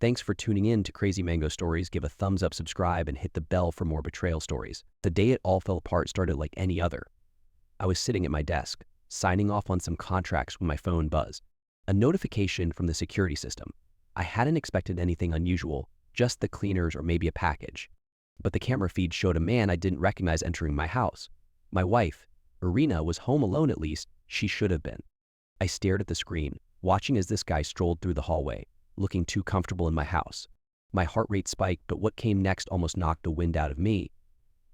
Thanks for tuning in to Crazy Mango Stories. Give a thumbs up, subscribe, and hit the bell for more betrayal stories. The day it all fell apart started like any other. I was sitting at my desk, signing off on some contracts when my phone buzzed. A notification from the security system. I hadn't expected anything unusual, just the cleaners or maybe a package. But the camera feed showed a man I didn't recognize entering my house. My wife, Irina, was home alone at least. She should have been. I stared at the screen, watching as this guy strolled through the hallway, looking too comfortable in my house. My heart rate spiked, but what came next almost knocked the wind out of me.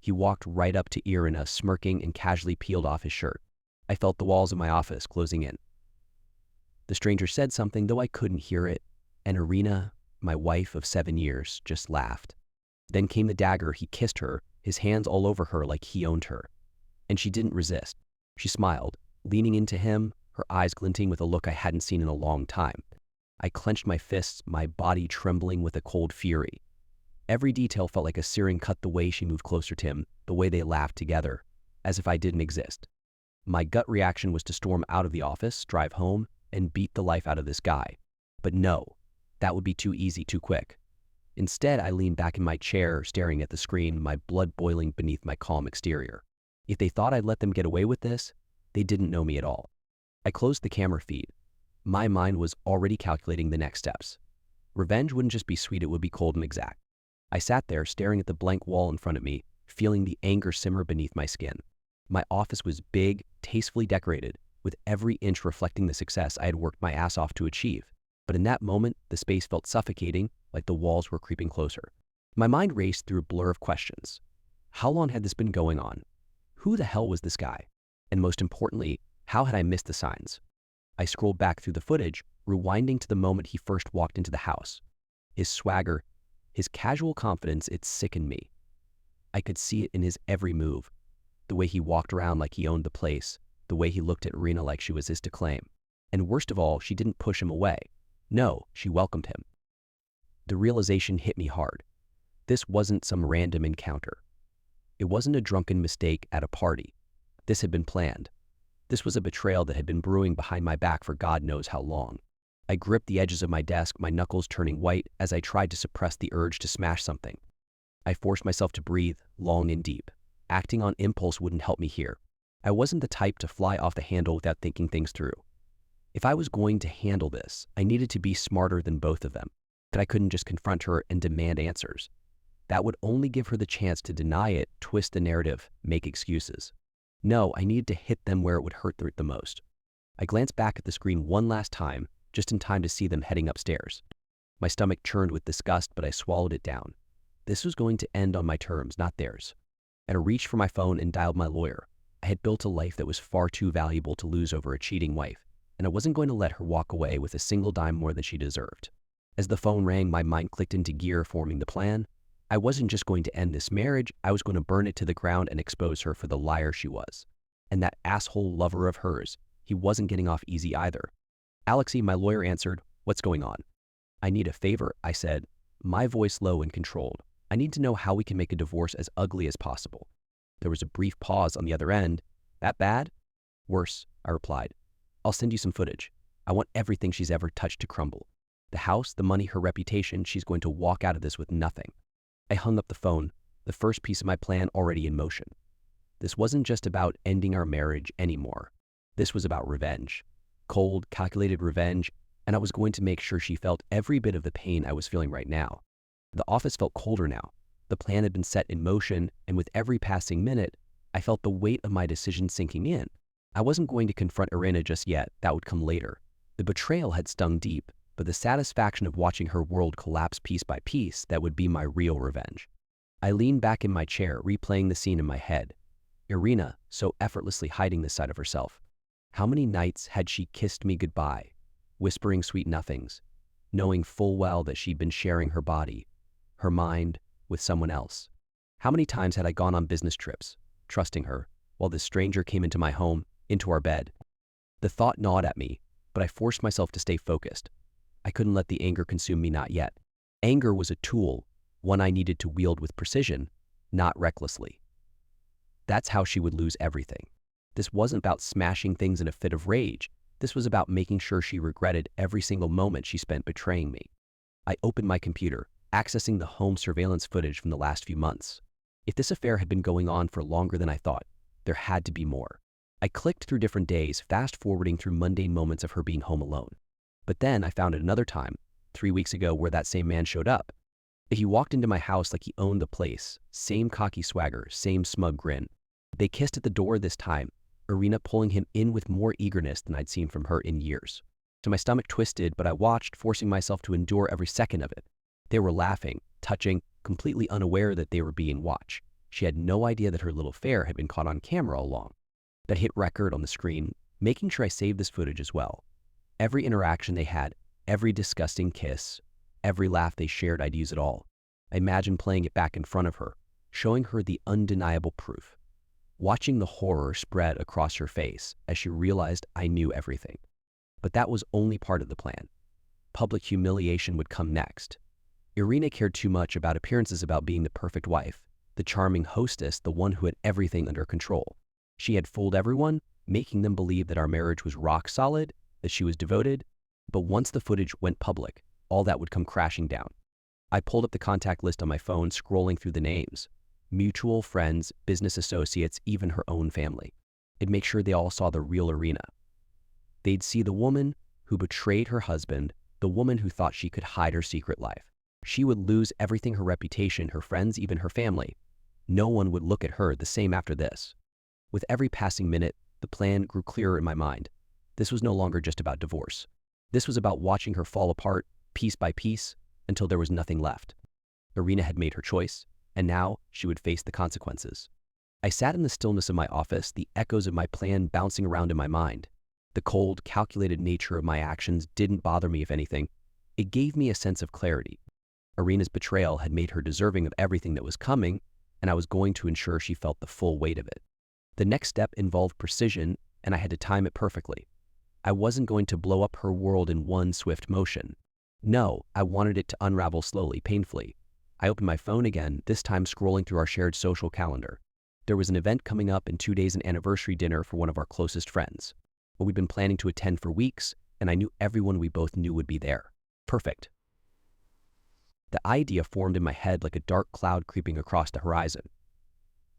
He walked right up to Irina, smirking, and casually peeled off his shirt. I felt the walls of my office closing in. The stranger said something, though I couldn't hear it, and Irina, my wife of 7 years, just laughed. Then came the dagger. He kissed her, his hands all over her like he owned her. And she didn't resist. She smiled, leaning into him, her eyes glinting with a look I hadn't seen in a long time. I clenched my fists, my body trembling with a cold fury. Every detail felt like a searing cut: the way she moved closer to him, the way they laughed together, as if I didn't exist. My gut reaction was to storm out of the office, drive home, and beat the life out of this guy. But no, that would be too easy, too quick. Instead, I leaned back in my chair, staring at the screen, my blood boiling beneath my calm exterior. If they thought I'd let them get away with this, they didn't know me at all. I closed the camera feed. My mind was already calculating the next steps. Revenge wouldn't just be sweet, it would be cold and exact. I sat there, staring at the blank wall in front of me, feeling the anger simmer beneath my skin. My office was big, tastefully decorated, with every inch reflecting the success I had worked my ass off to achieve. But in that moment, the space felt suffocating, like the walls were creeping closer. My mind raced through a blur of questions. How long had this been going on? Who the hell was this guy? And most importantly, how had I missed the signs? I scrolled back through the footage, rewinding to the moment he first walked into the house. His swagger, his casual confidence, it sickened me. I could see it in his every move. The way he walked around like he owned the place, the way he looked at Irina like she was his to claim. And worst of all, she didn't push him away. No, she welcomed him. The realization hit me hard. This wasn't some random encounter. It wasn't a drunken mistake at a party. This had been planned. This was a betrayal that had been brewing behind my back for God knows how long. I gripped the edges of my desk, my knuckles turning white as I tried to suppress the urge to smash something. I forced myself to breathe, long and deep. Acting on impulse wouldn't help me here. I wasn't the type to fly off the handle without thinking things through. If I was going to handle this, I needed to be smarter than both of them. But I couldn't just confront her and demand answers. That would only give her the chance to deny it, twist the narrative, make excuses. No, I needed to hit them where it would hurt the most. I glanced back at the screen one last time, just in time to see them heading upstairs. My stomach churned with disgust, but I swallowed it down. This was going to end on my terms, not theirs. I reached for my phone and dialed my lawyer. I had built a life that was far too valuable to lose over a cheating wife, and I wasn't going to let her walk away with a single dime more than she deserved. As the phone rang, my mind clicked into gear, forming the plan. I wasn't just going to end this marriage, I was going to burn it to the ground and expose her for the liar she was. And that asshole lover of hers, he wasn't getting off easy either. Alexei, my lawyer, answered, "What's going on?" "I need a favor," I said, my voice low and controlled. "I need to know how we can make a divorce as ugly as possible." There was a brief pause on the other end. "That bad?" "Worse," I replied. "I'll send you some footage. I want everything she's ever touched to crumble. The house, the money, her reputation. She's going to walk out of this with nothing." I hung up the phone, the first piece of my plan already in motion. This wasn't just about ending our marriage anymore. This was about revenge. Cold, calculated revenge, and I was going to make sure she felt every bit of the pain I was feeling right now. The office felt colder now. The plan had been set in motion, and with every passing minute, I felt the weight of my decision sinking in. I wasn't going to confront Irina just yet, that would come later. The betrayal had stung deep, but the satisfaction of watching her world collapse piece by piece, that would be my real revenge. I leaned back in my chair, replaying the scene in my head. Irina, so effortlessly hiding this side of herself. How many nights had she kissed me goodbye, whispering sweet nothings, knowing full well that she'd been sharing her body, her mind, with someone else? How many times had I gone on business trips, trusting her, while this stranger came into my home, into our bed? The thought gnawed at me, but I forced myself to stay focused. I couldn't let the anger consume me, not yet. Anger was a tool, one I needed to wield with precision, not recklessly. That's how she would lose everything. This wasn't about smashing things in a fit of rage. This was about making sure she regretted every single moment she spent betraying me. I opened my computer, accessing the home surveillance footage from the last few months. If this affair had been going on for longer than I thought, there had to be more. I clicked through different days, fast-forwarding through mundane moments of her being home alone. But then I found it another time, 3 weeks ago, where that same man showed up. He walked into my house like he owned the place, same cocky swagger, same smug grin. They kissed at the door this time, Irina pulling him in with more eagerness than I'd seen from her in years. So my stomach twisted, but I watched, forcing myself to endure every second of it. They were laughing, touching, completely unaware that they were being watched. She had no idea that her little affair had been caught on camera all along. That hit record on the screen, making sure I saved this footage as well. Every interaction they had, every disgusting kiss, every laugh they shared, I'd use it all. I imagined playing it back in front of her, showing her the undeniable proof. Watching the horror spread across her face as she realized I knew everything. But that was only part of the plan. Public humiliation would come next. Irina cared too much about appearances, about being the perfect wife, the charming hostess, the one who had everything under control. She had fooled everyone, making them believe that our marriage was rock solid, that she was devoted. But once the footage went public, all that would come crashing down. I pulled up the contact list on my phone, scrolling through the names. Mutual friends, business associates, even her own family. It'd make sure they all saw the real Irina. They'd see the woman who betrayed her husband, the woman who thought she could hide her secret life. She would lose everything, her reputation, her friends, even her family. No one would look at her the same after this. With every passing minute, the plan grew clearer in my mind. This was no longer just about divorce. This was about watching her fall apart, piece by piece, until there was nothing left. Irina had made her choice, and now she would face the consequences. I sat in the stillness of my office, the echoes of my plan bouncing around in my mind. The cold, calculated nature of my actions didn't bother me. If anything, it gave me a sense of clarity. Irina's betrayal had made her deserving of everything that was coming, and I was going to ensure she felt the full weight of it. The next step involved precision, and I had to time it perfectly. I wasn't going to blow up her world in one swift motion. No, I wanted it to unravel slowly, painfully. I opened my phone again, this time scrolling through our shared social calendar. There was an event coming up in 2 days, an anniversary dinner for one of our closest friends. We'd been planning to attend for weeks, and I knew everyone we both knew would be there. Perfect. The idea formed in my head like a dark cloud creeping across the horizon.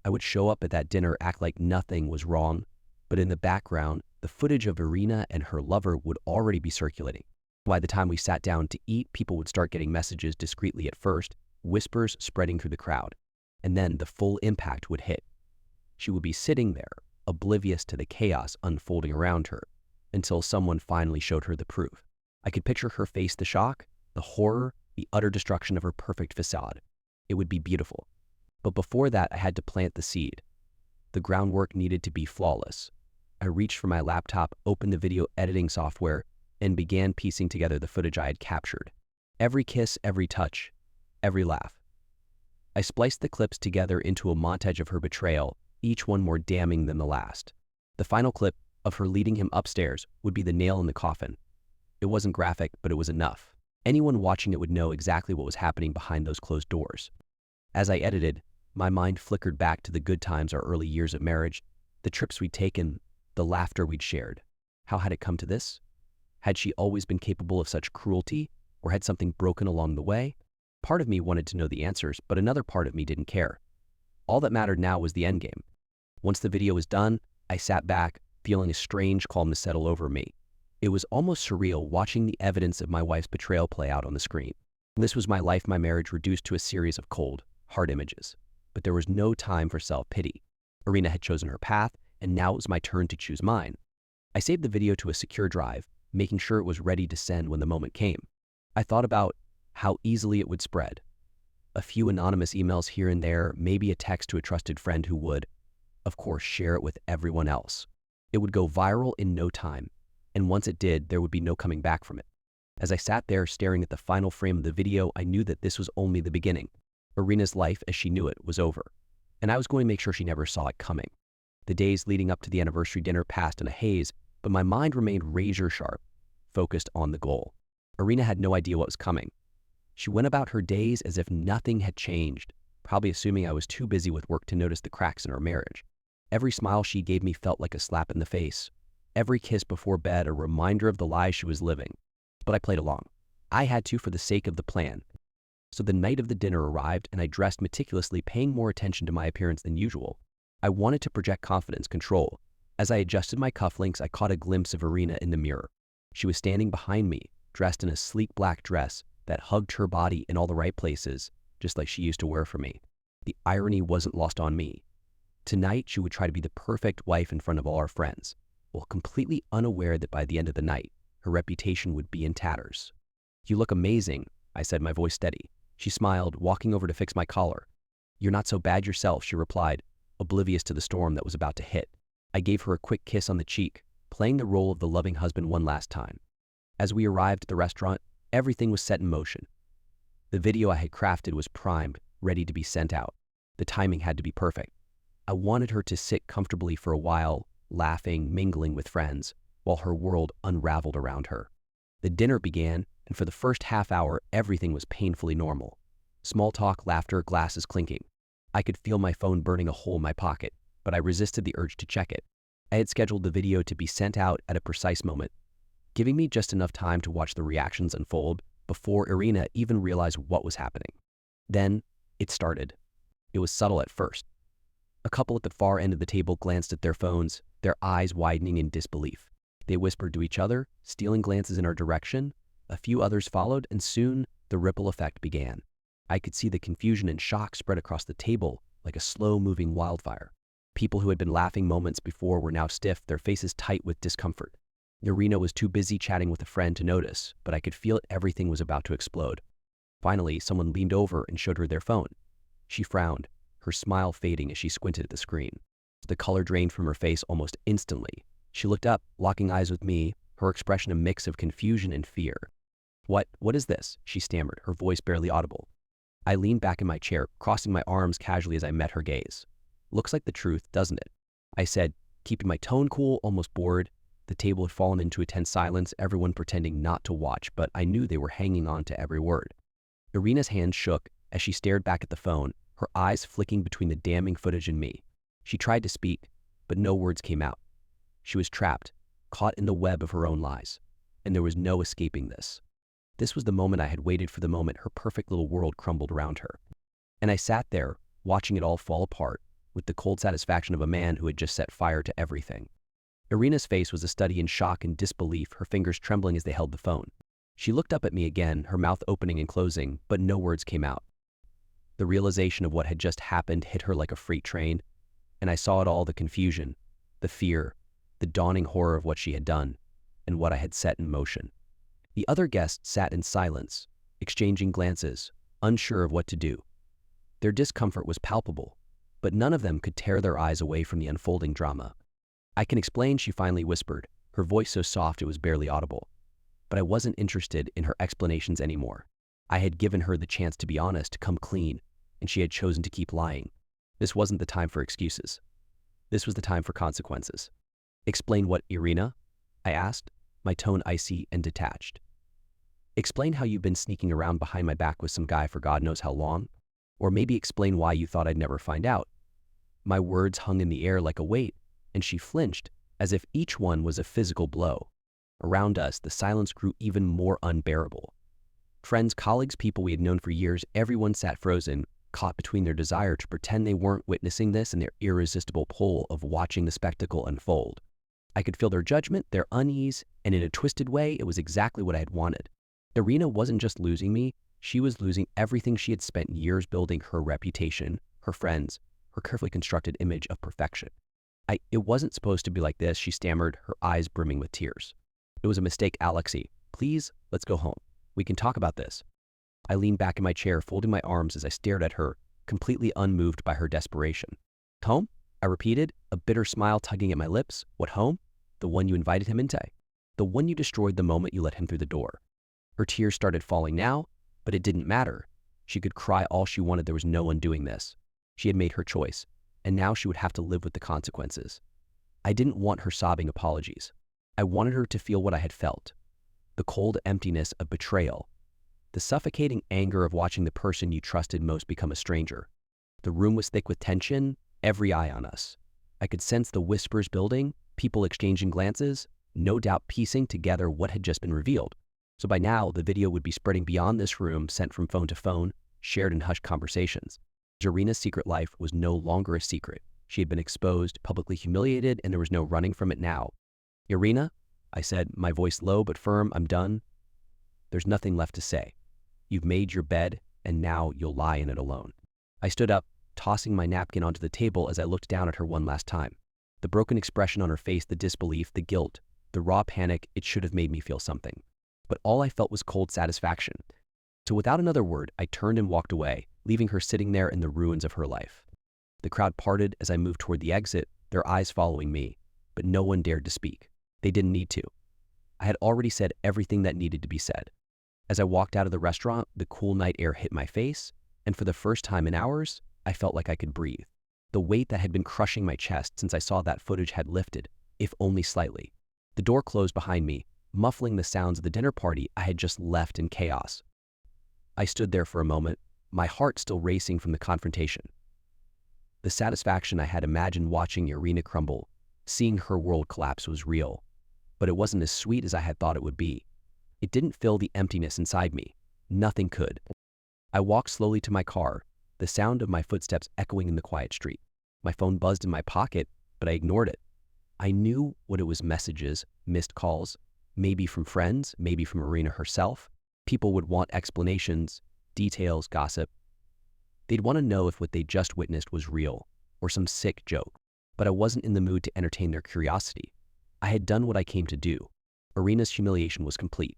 I would show up at that dinner, act like nothing was wrong, but in the background, the footage of Irina and her lover would already be circulating. By the time we sat down to eat, people would start getting messages discreetly at first, whispers spreading through the crowd, and then the full impact would hit. She would be sitting there, oblivious to the chaos unfolding around her, until someone finally showed her the proof. I could picture her face, the shock, the horror, the utter destruction of her perfect facade. It would be beautiful. But before that, I had to plant the seed. The groundwork needed to be flawless. I reached for my laptop, opened the video editing software, and began piecing together the footage I had captured. Every kiss, every touch, every laugh. I spliced the clips together into a montage of her betrayal, each one more damning than the last. The final clip of her leading him upstairs would be the nail in the coffin. It wasn't graphic, but it was enough. Anyone watching it would know exactly what was happening behind those closed doors. As I edited, my mind flickered back to the good times, our early years of marriage, the trips we'd taken, the laughter we'd shared. How had it come to this? Had she always been capable of such cruelty, or had something broken along the way? Part of me wanted to know the answers, but another part of me didn't care. All that mattered now was the endgame. Once the video was done, I sat back, feeling a strange calmness settle over me. It was almost surreal watching the evidence of my wife's betrayal play out on the screen. This was my life, my marriage, reduced to a series of cold, hard images. But there was no time for self-pity. Irina had chosen her path, and now it was my turn to choose mine. I saved the video to a secure drive, making sure it was ready to send when the moment came. I thought about how easily it would spread. A few anonymous emails here and there, maybe a text to a trusted friend who would, of course, share it with everyone else. It would go viral in no time, and once it did, there would be no coming back from it. As I sat there staring at the final frame of the video, I knew that this was only the beginning. Irina's life as she knew it was over, and I was going to make sure she never saw it coming. The days leading up to the anniversary dinner passed in a haze, but my mind remained razor sharp, focused on the goal. Irina had no idea what was coming. She went about her days as if nothing had changed, probably assuming I was too busy with work to notice the cracks in our marriage. Every smile she gave me felt like a slap in the face. Every kiss before bed a reminder of the lie she was living. But I played along. I had to for the sake of the plan. So the night of the dinner arrived and I dressed meticulously, paying more attention to my appearance than usual. I wanted to project confidence, control. As I adjusted my cufflinks, I caught a glimpse of Irina in the mirror. She was standing behind me, dressed in a sleek black dress that hugged her body in all the right places, just like she used to wear for me. The irony wasn't lost on me. Tonight, she would try to be the perfect wife in front of all our friends, while completely unaware that by the end of the night, her reputation would be in tatters. "You look amazing," I said, my voice steady. She smiled, walking over to fix my collar. "You're not so bad yourself," she replied, oblivious to the storm that was about to hit. I gave her a quick kiss on the cheek, playing the role of the loving husband one last time. As we arrived at the restaurant, everything was set in motion. The video I had crafted was primed, ready to be sent out. The timing had to be perfect. I wanted her to sit comfortably for a while, laughing, mingling with friends, while her world unraveled around her. The dinner began, and for the first half hour, everything was painfully normal. Small talk, laughter, glasses clinking. I could feel my phone burning a hole in my pocket, but I resisted the urge to check it. I had scheduled the video to be sent out at a precise moment, giving me just enough time to watch the reactions unfold before Irina even realized what was happening. Then, it started. It was subtle at first. A couple at the far end of the table glanced at their phones, their eyes widening in disbelief. They whispered to each other, stealing glances in our direction. A few others followed, and soon the ripple effect began. I could see the confusion and shock spread across the table like a slow-moving wildfire. People who had been laughing moments before were now stiff, their faces tight with discomfort. Irina was too busy chatting with a friend to notice, but I could feel everything was about to explode. Finally, someone leaned over and showed her their phone. She frowned, her smile fading as she squinted at the screen. The color drained from her face almost instantly. She looked up, locking eyes with me, her expression a mix of confusion and fear. What is this?" she stammered, her voice barely audible. I leaned back in my chair, crossing my arms casually as I met her gaze. "Looks like the truth, doesn't it?" I said, keeping my tone cool, almost bored. The table had fallen into a tense silence, everyone pretending not to watch, but I knew they were hanging on to every word. Irina's hand shook as she stared back at the phone, her eyes flicking between the damning footage and me. She tried to speak, but no words came out. She was trapped, caught in the web of her own lies, and there was no escaping this. This was the moment I had waited for, the moment her perfect little world crumbled around her. And I sat there, watching it all fall apart, with the cold satisfaction of a man who had just set fire to everything. Irina's face was a study in shock and disbelief, her fingers trembling as they held the phone. She looked up at me again, her mouth opening and closing, but no words came out. The realization of what had just happened hit her like a freight train, and I saw it all, the confusion, the fear, the dawning horror of what she had done, and what I had set in motion. The other guests sat in silence, exchanging glances, unsure of what to do. Their discomfort was palpable, but none of them could tear their eyes away from the unfolding drama. "I can explain," she finally whispered, her voice so soft it was barely audible. But I wasn't interested in her explanations anymore. I had given her the chance to be honest, to come clean, and she had chosen to keep lying. This wasn't the time for excuses. This was the time for consequences. "Explain what, Irina?" I asked, my tone icy and detached. "Explain how you've been sneaking around behind my back with some guy for God knows how long? Or maybe explain why you thought I'd never find out." My words hung in the air like a weight, and she flinched, as if each one was a physical blow. Around us, the silence grew even more unbearable. Friends, colleagues, people we had known for years, everyone sat frozen, caught between their desire to pretend they weren't witnessing this and their irresistible pull of watching the spectacle unfold. I could feel their judgment, their unease, and in a twisted way, it was exactly what I had wanted. Irina wasn't just losing me, she was losing everything she had spent years building: her reputation, her friends, her carefully constructed image of perfection. It wasn't supposed to be like this," she stammered, her eyes brimming with tears. "It was a mistake, Alexei. Please, let's go home. We can talk about this." I leaned back in my chair, folding my arms as I stared at her, completely unmoved by her desperation. "Home?" I repeated, a bitter smile tugging at my lips. "What home? The one you invited him into? The one you destroyed the moment you let him through the door?" Her tears started falling now, but it didn't matter. She could cry all she wanted, there was no undoing this. She had made her choice, and now she would have to live with the consequences. I didn't want her sobbing apologies. I wanted her to feel what I had felt: the cold emptiness of betrayal, the suffocating anger of watching the person you trusted most become a stranger. The room was thick with tension, every eye on us. I could sense the whispers building, people exchanging glances, no doubt piecing together what had just been revealed. So by now, the video would be spreading beyond this room, sent from phone to phone, shared in hushed conversations. Irina's secret life was no longer a secret. She had been exposed, publicly humiliated, and there was no running from it now. "Irina," I said, my voice low but firm, "I'm done. There's nothing left to say. You've made your bed, and now you'll lie in it alone." I stood up, tossing my napkin onto the table as I looked down at her one last time. The broken expression on her face, the disbelief, the guilt, the raw panic, it should have made me feel something. But all I felt was cold satisfaction. So without another word, I turned and walked away, leaving her sitting there in the ruins of her life. The crowd parted as I moved toward the exit, their eyes following me, but no one dared to speak. They didn't need to. I had already said everything that needed to be said. As I walked out of the restaurant, the cool night air hit my face, and for the first time in hours, I felt like I could breathe. The weight that had been crushing my chest since I saw that footage had lifted, if only slightly. The door closed behind me, muffling the sounds of the dinner party I had just left in chaos. I stood there for a moment, my heart still racing from the confrontation. The satisfaction I had imagined watching Irina crumble, seeing her world collapse, was real, but it wasn't as sweet as I had thought it would be. It didn't fill the emptiness inside me. Nothing could. I walked slowly to my car, the sound of my footsteps echoing in the quiet street. My phone buzzed in my pocket, but I ignored it. I knew what it was: messages, missed calls, maybe from friends, maybe from Irina herself. People would want explanations, details, gossip. They'd want to know if what they just witnessed was real or some sick joke, but I wasn't in the mood to entertain their curiosity. I had done what I came to do. Irina's humiliation was complete.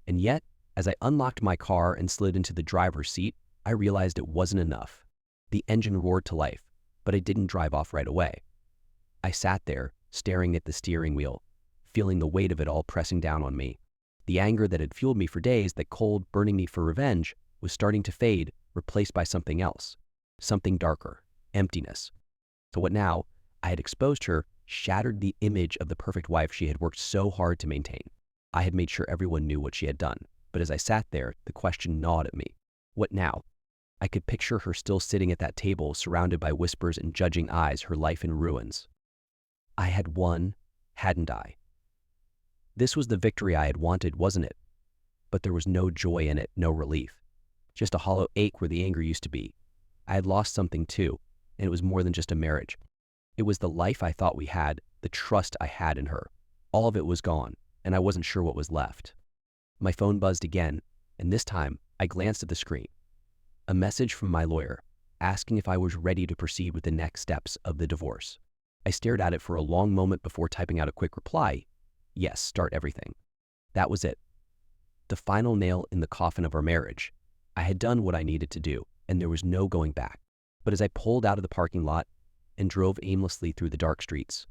And yet, as I unlocked my car and slid into the driver's seat, I realized it wasn't enough. The engine roared to life, but I didn't drive off right away. I sat there, staring at the steering wheel, feeling the weight of it all pressing down on me. The anger that had fueled me for days, that cold, burning need for revenge, was starting to fade, replaced by something else. Something darker. Emptiness. So what now? I had exposed her, shattered the image of the perfect wife she had worked so hard to maintain. I had made sure everyone knew what she had done. But as I sat there, the question gnawed at me. What now? I could picture her still sitting at that table, surrounded by whispers and judging eyes, her life in ruins. I had won, hadn't I? This was the victory I had wanted, wasn't it? But there was no joy in it, no relief. Just a hollow ache where the anger used to be. I had lost something too, and it was more than just a marriage. It was the life I thought we had, the trust I had in her. All of it was gone, and I wasn't sure what was left. My phone buzzed again, and this time I glanced at the screen. A message from my lawyer, asking if I was ready to proceed with the next steps of the divorce. I stared at it for a long moment before typing out a quick reply. Yes, start everything. That was it. The final nail in the coffin of our marriage. I had done what I needed to do, and there was no going back. But as I pulled out of the parking lot and drove aimlessly through the dark streets,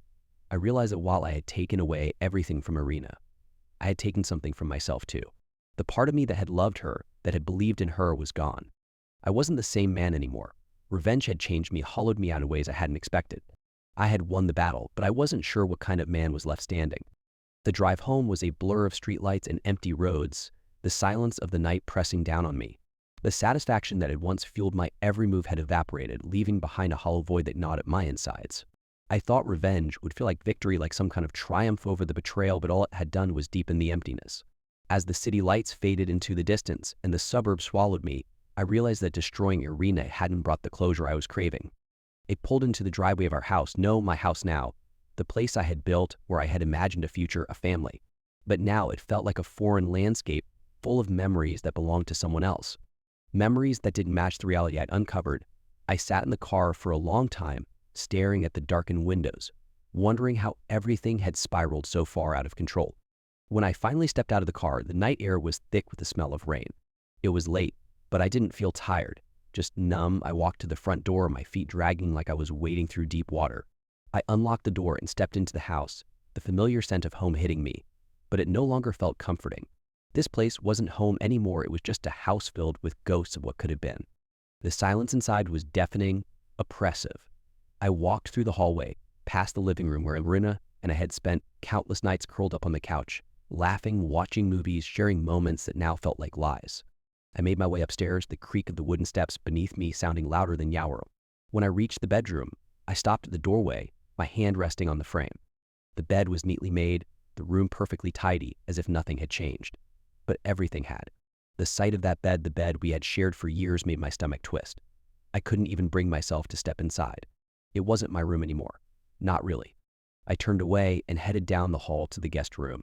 I realized that while I had taken away everything from Irina, I had taken something from myself too. The part of me that had loved her, that had believed in her, was gone. I wasn't the same man anymore. Revenge had changed me, hollowed me out in ways I hadn't expected. I had won the battle, but I wasn't sure what kind of man was left standing. The drive home was a blur of streetlights and empty roads, the silence of the night pressing down on me. The satisfaction that had once fueled my every move had evaporated, leaving behind a hollow void that gnawed at my insides. I thought revenge would feel like victory, like some kind of triumph over the betrayal, but all it had done was deepen the emptiness. As the city lights faded into the distance and the suburbs swallowed me, I realized that destroying Irina hadn't brought the closure I was craving. It pulled into the driveway of our house, no, my house now, the place I had built where I had imagined a future, a family. But now it felt like a foreign landscape full of memories that belonged to someone else. Memories that didn't match the reality I'd uncovered. I sat in the car for a long time, staring at the darkened windows, wondering how everything had spiraled so far out of control. When I finally stepped out of the car, the night air was thick with the smell of rain. It was late, but I didn't feel tired, just numb. I walked to the front door, my feet dragging like I was wading through deep water. I unlocked the door and stepped into the house, the familiar scent of home hitting me, but it no longer felt comforting. This place wasn't home anymore. It was just a house filled with ghosts of what could have been. The silence inside was deafening, oppressive. I walked through the hallway, past the living room where Irina and I had spent countless nights curled up on the couch, laughing, watching movies, sharing moments that now felt like lies. I made my way upstairs, the creak of the wooden steps beneath me sounding louder than Yauro. When I reached the bedroom, I stopped at the doorway, my hand resting on the frame. The bed was neatly made, the room perfectly tidy, as if nothing had changed. but everything had. The sight of that bed, the bed we had shared for years, made my stomach twist. I couldn't even bring myself to step inside. It wasn't my room anymore. Not really. I turned away and headed down the hall to the guest room.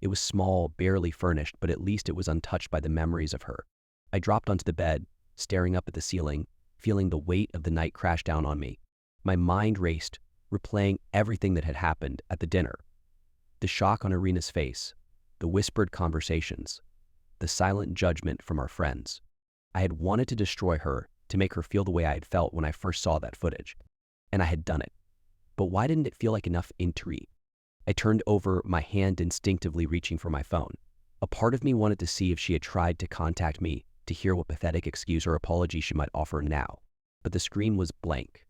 It was small, barely furnished, but at least it was untouched by the memories of her. I dropped onto the bed, staring up at the ceiling, feeling the weight of the night crash down on me. My mind raced, replaying everything that had happened at the dinner. The shock on Irina's face, the whispered conversations, the silent judgment from our friends. I had wanted to destroy her, to make her feel the way I had felt when I first saw that footage. And I had done it. But why didn't it feel like enough intrigue? I turned over, my hand instinctively reaching for my phone. A part of me wanted to see if she had tried to contact me, to hear what pathetic excuse or apology she might offer now. But the screen was blank.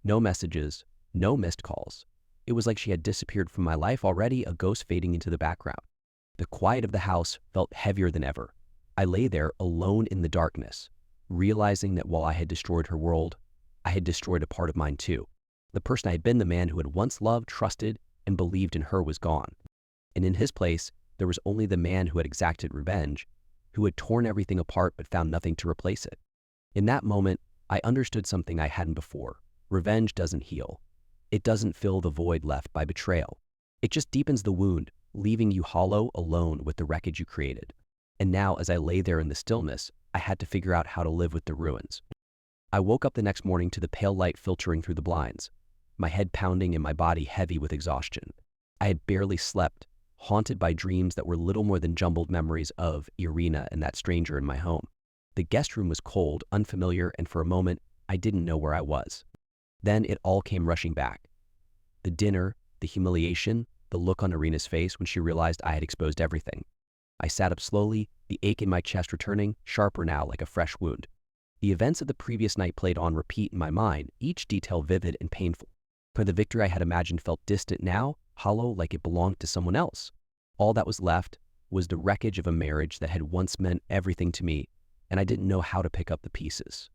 No messages, no missed calls. It was like she had disappeared from my life already, a ghost fading into the background. The quiet of the house felt heavier than ever. I lay there alone in the darkness, realizing that while I had destroyed her world, I had destroyed a part of mine too. The person I had been, the man who had once loved, trusted, and believed in her, was gone. And in his place, there was only the man who had exacted revenge, who had torn everything apart but found nothing to replace it. In that moment, I understood something I hadn't before. Revenge doesn't heal. It doesn't fill the void left by betrayal. It just deepens the wound, leaving you hollow, alone with the wreckage you created. And now, as I lay there in the stillness, I had to figure out how to live with the ruins. I woke up the next morning to the pale light filtering through the blinds, my head pounding and my body heavy with exhaustion. I had barely slept, haunted by dreams that were little more than jumbled memories of Irina and that stranger in my home. The guest room was cold, unfamiliar, and for a moment, I didn't know where I was. Then it all came rushing back. The dinner, the humiliation, the look on Irina's face when she realized I had exposed everything. I sat up slowly, the ache in my chest returning, sharper now like a fresh wound. The events of the previous night played on repeat in my mind, each detail vivid and painful. For the victory I had imagined felt distant now, hollow, like it belonged to someone else. All that was left was the wreckage of a marriage that had once meant everything to me, and I didn't know how to pick up the pieces.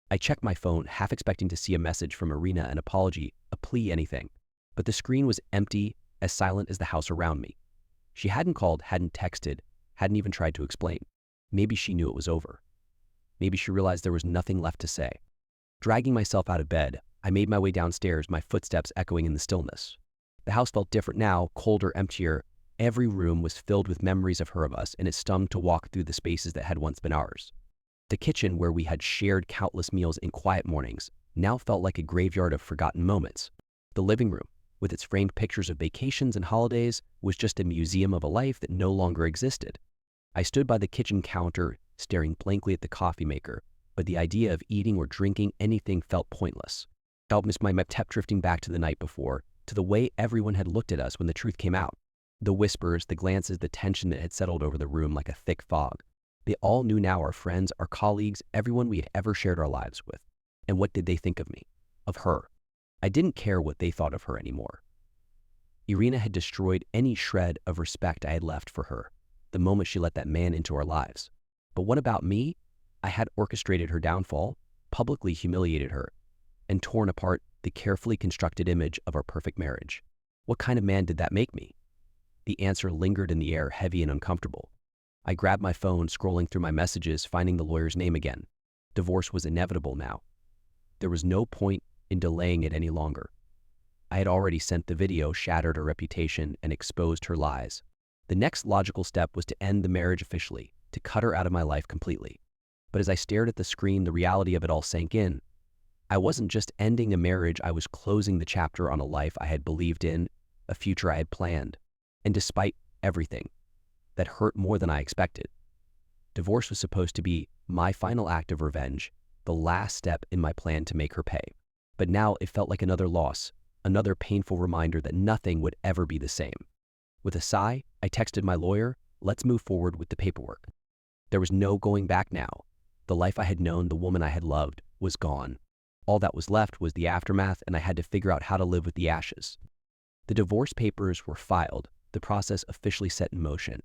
I checked my phone, half expecting to see a message from Irina, an apology, a plea, anything. But the screen was empty, as silent as the house around me. She hadn't called, hadn't texted, hadn't even tried to explain. Maybe she knew it was over. Maybe she realized there was nothing left to say. Dragging myself out of bed, I made my way downstairs, my footsteps echoing in the stillness. The house felt different now, colder, emptier. Every room was filled with memories of her, of us, and it stung to walk through the spaces that had once been ours. The kitchen, where we had shared countless meals in quiet mornings, now felt like a graveyard of forgotten moments. The living room, with its framed pictures of vacations and holidays, was just a museum of a life that no longer existed. I stood by the kitchen counter, staring blankly at the coffee maker, but the idea of eating or drinking anything felt pointless. My mind kept drifting back to the night before, to the way everyone had looked at us when the truth came out. The whispers, the glances, the tension that had settled over the room like a thick fog. They all knew now, our friends, our colleagues, everyone we had ever shared our lives with. And what did they think of me? Of her? I didn't care what they thought of her anymore. Irina had destroyed any shred of respect I had left for her the moment she let that man into our lives. But what about me? I had orchestrated her downfall, publicly humiliated her, and torn apart the carefully constructed image of our perfect marriage. What kind of man did that make me? The answer lingered in the air, heavy and uncomfortable. I grabbed my phone, scrolling through my messages, finding the lawyer's name again. Divorce was inevitable now. There was no point in delaying it any longer. I had already sent the video, shattered her reputation, and exposed her lies. The next logical step was to end the marriage officially, to cut her out of my life completely. But as I stared at the screen, the reality of it all sank in. I wasn't just ending a marriage, I was closing the chapter on a life I had believed in, a future I had planned. And despite everything, that hurt more than I expected. Divorce was supposed to be my final act of revenge, the last step in my plan to make her pay. But now it felt like another loss, another painful reminder that nothing would ever be the same. With a sigh, I texted my lawyer, let's move forward with the paperwork. There was no going back now. The life I had known, the woman I had loved, was gone. All that was left was the aftermath, and I had to figure out how to live with the ashes. The divorce papers were filed, the process officially set in motion.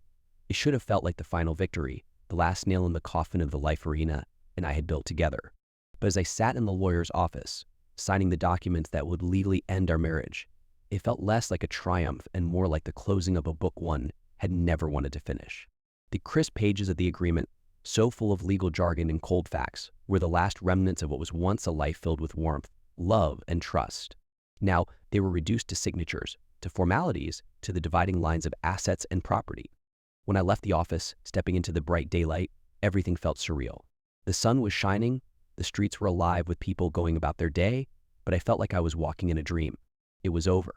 It should have felt like the final victory, the last nail in the coffin of the life Irina and I had built together. But as I sat in the lawyer's office, signing the documents that would legally end our marriage, it felt less like a triumph and more like the closing of a book one had never wanted to finish. The crisp pages of the agreement, so full of legal jargon and cold facts, were the last remnants of what was once a life filled with warmth, love, and trust. Now, they were reduced to signatures, to formalities, to the dividing lines of assets and property. When I left the office, stepping into the bright daylight, everything felt surreal. The sun was shining, the streets were alive with people going about their day, but I felt like I was walking in a dream. It was over.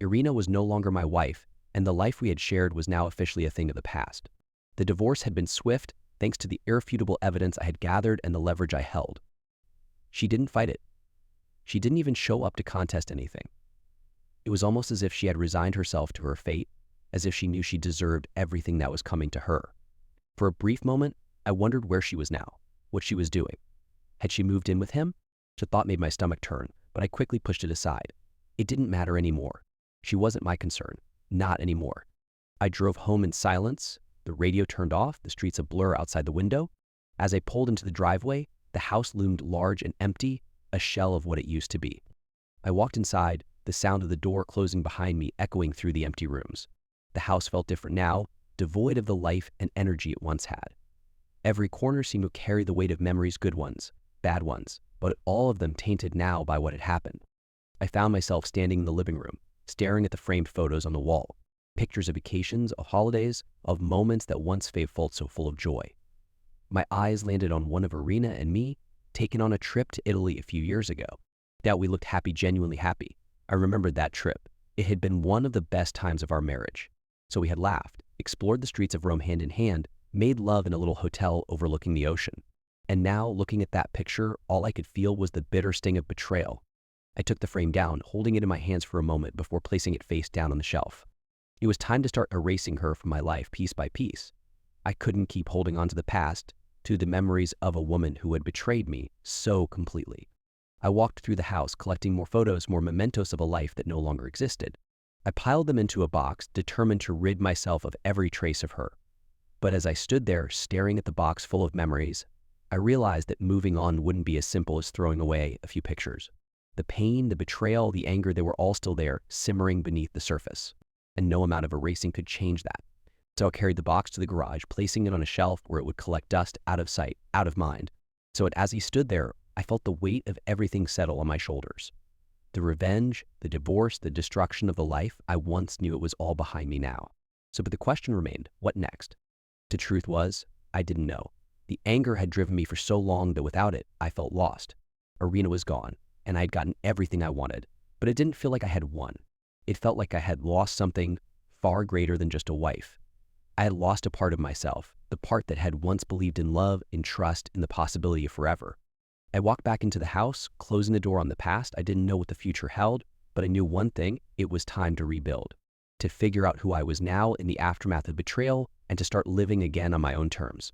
Irina was no longer my wife, and the life we had shared was now officially a thing of the past. The divorce had been swift, thanks to the irrefutable evidence I had gathered and the leverage I held. She didn't fight it. She didn't even show up to contest anything. It was almost as if she had resigned herself to her fate, as if she knew she deserved everything that was coming to her. For a brief moment, I wondered where she was now, what she was doing. Had she moved in with him? The thought made my stomach turn, but I quickly pushed it aside. It didn't matter anymore. She wasn't my concern. Not anymore. I drove home in silence, the radio turned off, the streets a blur outside the window. As I pulled into the driveway, the house loomed large and empty, a shell of what it used to be. I walked inside, the sound of the door closing behind me echoing through the empty rooms. The house felt different now, devoid of the life and energy it once had. Every corner seemed to carry the weight of memories, good ones, bad ones, but all of them tainted now by what had happened. I found myself standing in the living room, staring at the framed photos on the wall, pictures of vacations, of holidays, of moments that once felt so full of joy. My eyes landed on one of Irina and me, taken on a trip to Italy a few years ago. Doubt we looked happy, genuinely happy. I remembered that trip. It had been one of the best times of our marriage. So we had laughed, explored the streets of Rome hand in hand, made love in a little hotel overlooking the ocean. And now, looking at that picture, all I could feel was the bitter sting of betrayal. I took the frame down, holding it in my hands for a moment before placing it face down on the shelf. It was time to start erasing her from my life piece by piece. I couldn't keep holding on to the past, to the memories of a woman who had betrayed me so completely. I walked through the house, collecting more photos, more mementos of a life that no longer existed. I piled them into a box, determined to rid myself of every trace of her. But as I stood there, staring at the box full of memories, I realized that moving on wouldn't be as simple as throwing away a few pictures. The pain, the betrayal, the anger, they were all still there, simmering beneath the surface. And no amount of erasing could change that. So I carried the box to the garage, placing it on a shelf where it would collect dust out of sight, out of mind. So as he stood there, I felt the weight of everything settle on my shoulders. The revenge, the divorce, the destruction of the life I once knew, it was all behind me now. But the question remained, what next? The truth was, I didn't know. The anger had driven me for so long that without it, I felt lost. Irina was gone, and I had gotten everything I wanted, but it didn't feel like I had won. It felt like I had lost something far greater than just a wife. I had lost a part of myself, the part that had once believed in love, in trust, in the possibility of forever. I walked back into the house, closing the door on the past. I didn't know what the future held, but I knew one thing: it was time to rebuild, to figure out who I was now in the aftermath of betrayal, and to start living again on my own terms.